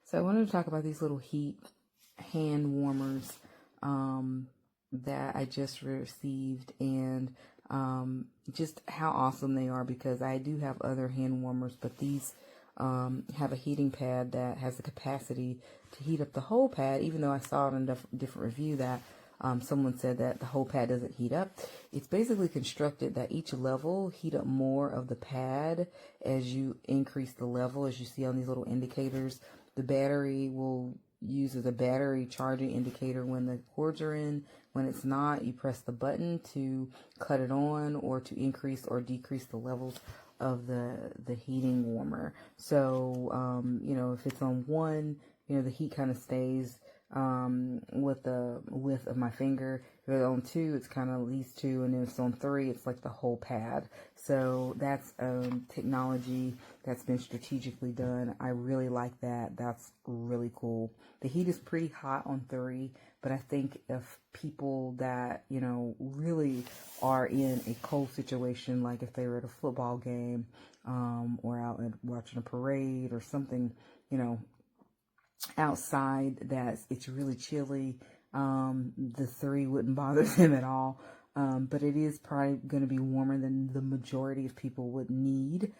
So I wanted to talk about these little heat hand warmers that I just received, and just how awesome they are, because I do have other hand warmers, but these have a heating pad that has the capacity to heat up the whole pad, even though I saw it in a different review that someone said that the whole pad doesn't heat up. It's basically constructed that each level heat up more of the pad as you increase the level, as you see on these little indicators. The battery will use as a battery charging indicator when the cords are in. When it's not, you press the button to cut it on or to increase or decrease the levels of the heating warmer. So, you know, if it's on one, you know, the heat kind of stays with the width of my finger. If it's on two, it's kind of at least two, and then if it's on three, it's like the whole pad. So that's technology that's been strategically done. I really like that. That's really cool. The heat is pretty hot on three, but I think if people that, you know, really are in a cold situation, like if they were at a football game or out and watching a parade or something, you know, outside that it's really chilly, the three wouldn't bother them at all. But it is probably going to be warmer than the majority of people would need.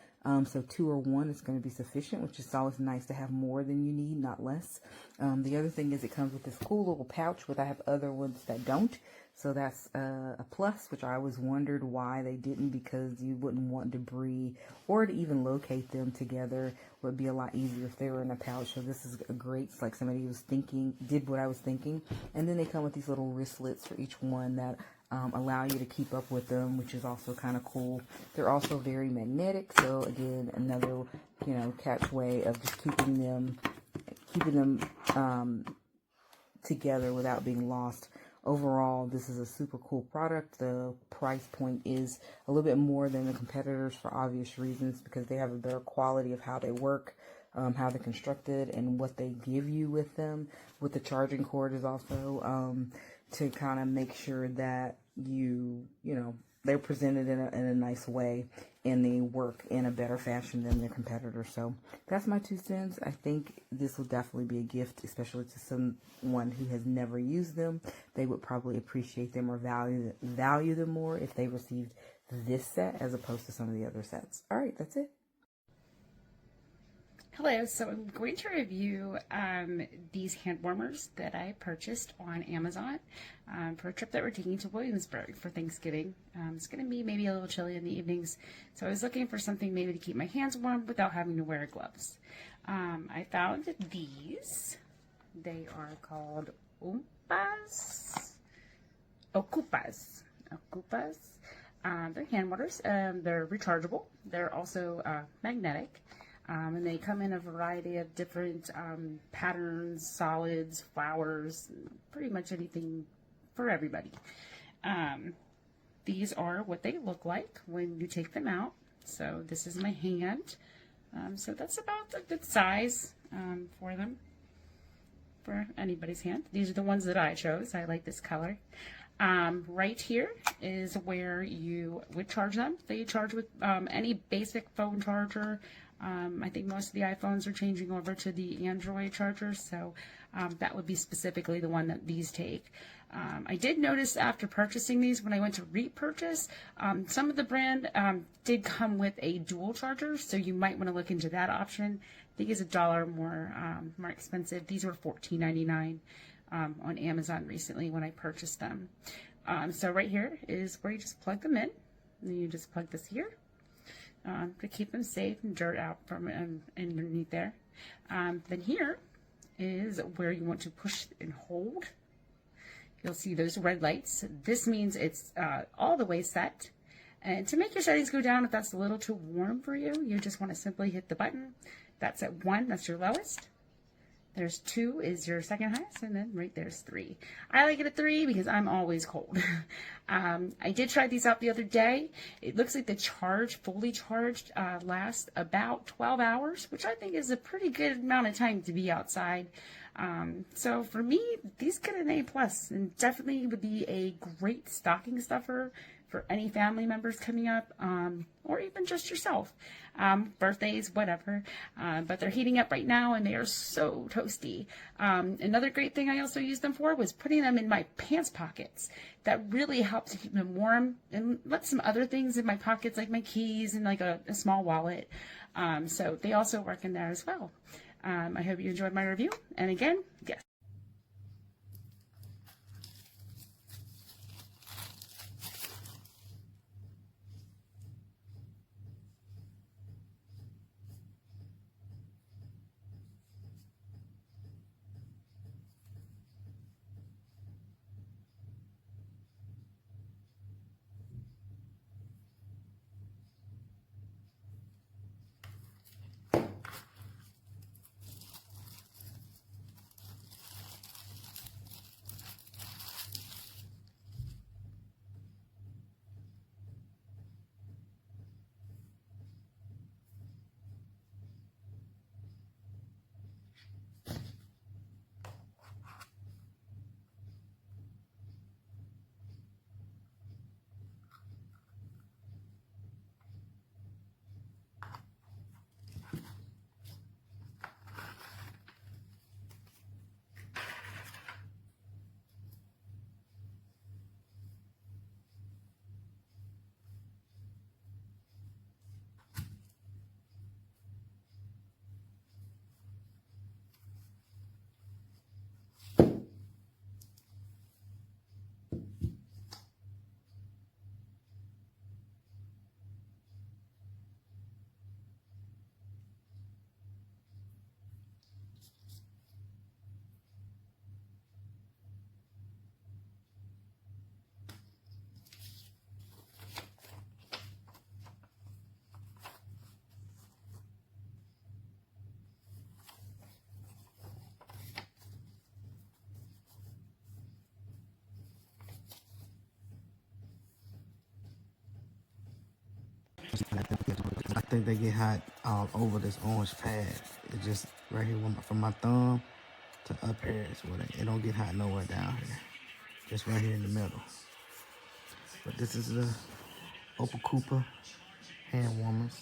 So 2 or 1 is going to be sufficient, which is always nice to have more than you need, not less. The other thing is it comes with this cool little pouch, but I have other ones that don't. So that's a plus, which I always wondered why they didn't, because you wouldn't want debris or to even locate them together would be a lot easier if they were in a pouch. So this is a great, it's like somebody was did what I was thinking. And then they come with these little wristlets for each one that allow you to keep up with them, which is also kind of cool. They're also very magnetic. So again, another, you know, catch way of just keeping them together without being lost. Overall, this is a super cool product. The price point is a little bit more than the competitors for obvious reasons, because they have a better quality of how they work, how they're constructed, and what they give you with them. With the charging cord is also to kind of make sure that you know, they're presented in a nice way and they work in a better fashion than their competitors. So that's my 2 cents. I think this will definitely be a gift, especially to someone who has never used them. They would probably appreciate them or value them more if they received this set as opposed to some of the other sets. All right, that's it. Hello, so I'm going to review these hand warmers that I purchased on Amazon for a trip that we're taking to Williamsburg for Thanksgiving. It's going to be maybe a little chilly in the evenings, so I was looking for something maybe to keep my hands warm without having to wear gloves. I found these. They are called OCOOPAs. They're hand warmers. They're rechargeable. They're also magnetic. And they come in a variety of different patterns, solids, flowers, pretty much anything for everybody. These are what they look like when you take them out. So this is my hand. So that's about a good size for them, for anybody's hand. These are the ones that I chose. I like this color. Right here is where you would charge them. They charge with any basic phone charger. I think most of the iPhones are changing over to the Android chargers, so that would be specifically the one that these take. I did notice after purchasing these, when I went to repurchase, some of the brand did come with a dual charger, so you might want to look into that option. I think it's $1 more expensive. These were $14.99 on Amazon recently when I purchased them. So right here is where you just plug them in, and then you just plug this here. To keep them safe and dirt out from underneath there. Then here is where you want to push and hold. You'll see those red lights. This means it's all the way set. And to make your settings go down, if that's a little too warm for you, you just want to simply hit the button. That's at 1, that's your lowest. There's 2 is your second highest, and then right there's 3. I like it at 3 because I'm always cold. I did try these out the other day. It looks like the charge, fully charged, lasts about 12 hours, which I think is a pretty good amount of time to be outside. So for me, these get an A+, and definitely would be a great stocking stuffer for any family members coming up, or even just yourself, birthdays, whatever. But they're heating up right now and they are so toasty. Another great thing I also used them for was putting them in my pants pockets. That really helps to keep them warm, and let some other things in my pockets like my keys and like a small wallet. So they also work in there as well. I hope you enjoyed my review. And again, yes. I think they get hot all over this orange pad. It's just right here from my thumb to up here is where it don't get hot nowhere down here. Just right here in the middle. But this is the OCOOPA hand warmers.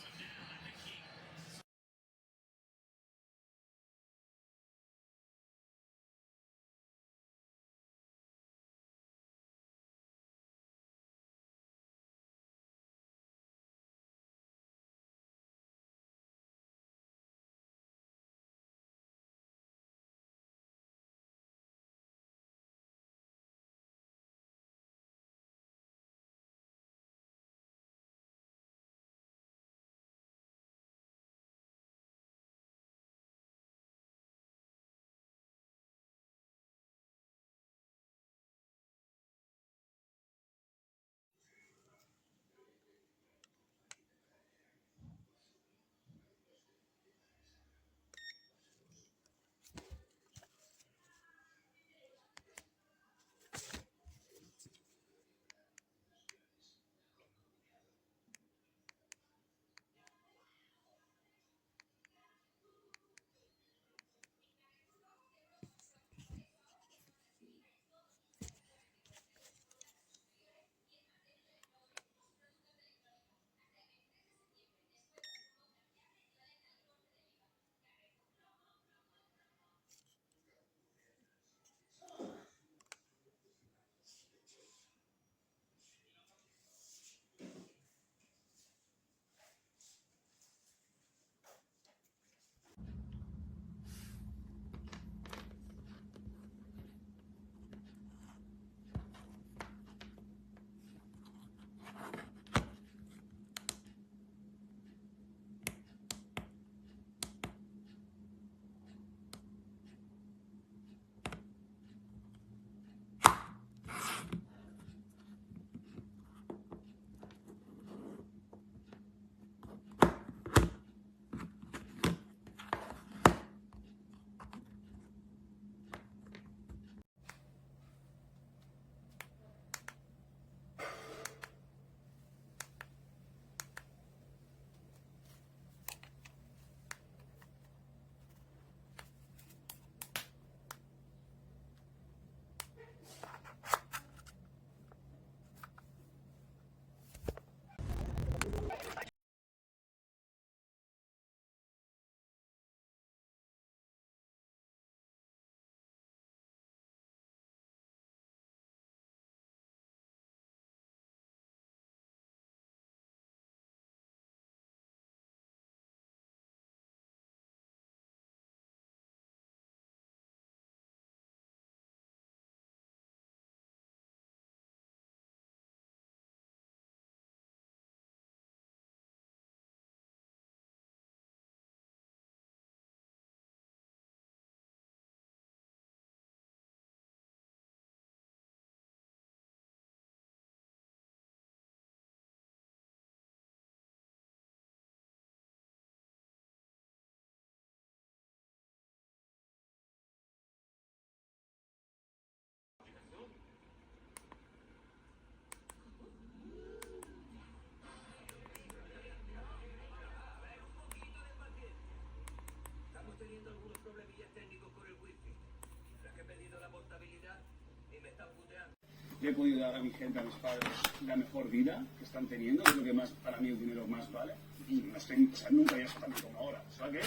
Le he podido dar a mi gente, a mis padres, la mejor vida que están teniendo, es lo que más, para mí el dinero más vale. Y no estoy, o sea, nunca había estado tanto como ahora. O sea que...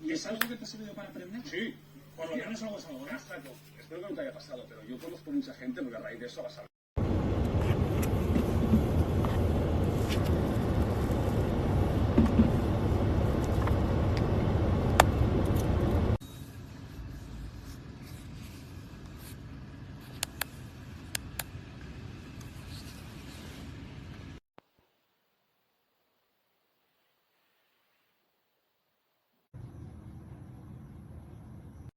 ¿Y es algo que te ha servido para aprender? Sí. Por lo menos algo es algo. Exacto. Espero que no te haya pasado, pero yo conozco mucha gente porque a raíz de eso vas a